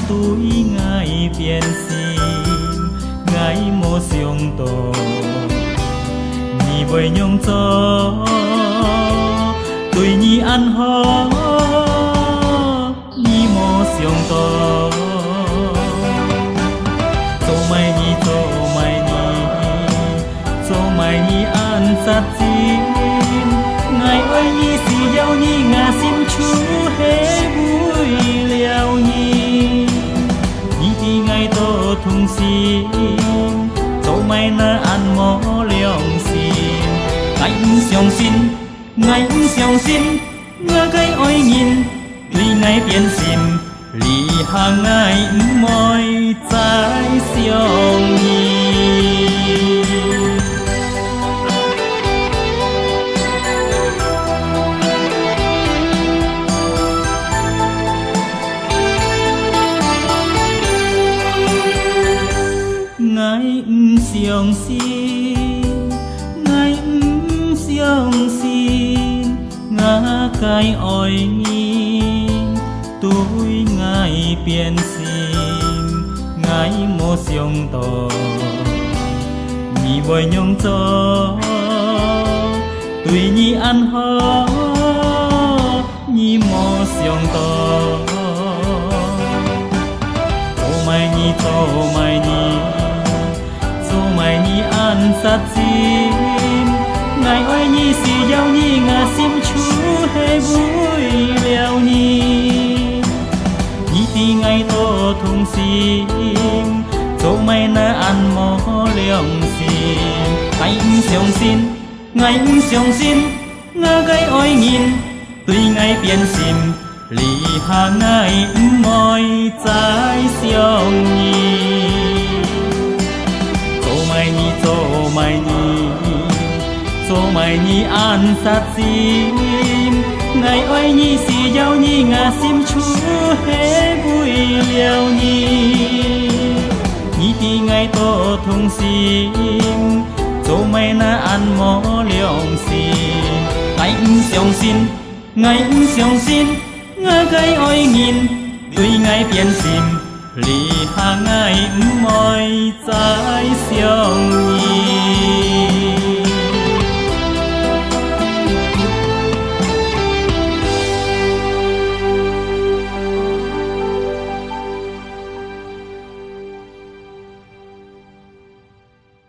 tuổi ngài biến xin ngài mô siêu tổ nhị với nhung cho tuổi nhị ăn ho nhị mô siêu tổ cho mày nhị ăn sát chín ngài ơi nhị xì dâu nhị ngà xin chú hé vui liao nhị nhị thì ngài tổ thùng xin cho mày na ăn mó liong xin ngài xiong xin ngơ gây ôi nhìn tuy ngài biến xin lì hàng ngài môi trái xiong nhị ngài xiong xin ngã cái oi nhìn tuổi ngài biến xin ngài mô xiong tổ nhị với nhung cho tuổi nhị ăn ho nhị mô xiong tổ mày nhị ăn sát xin ngài ơi nhị xì dâu nhị ngà xiêm chú hê vui liao nhị nhị thì ngài tổ thùng xin cho mày na ăn mò liong xin ngài xiong xin ngà gây ôi nhìn tuy ngài biến xin lì hà ngài môi trái xiong nhị cho mày nhị ăn sát xin ngài ơi nhị xì dâu nhị ngà xiêm chú hé vui liao nhị nhị thì ngài tổ thùng xin cho mày na ăn mó liong xin ngài xiong xin ngơ gây ôi nhìn tuy ngài biến xin lì hà ngài môi trái xiong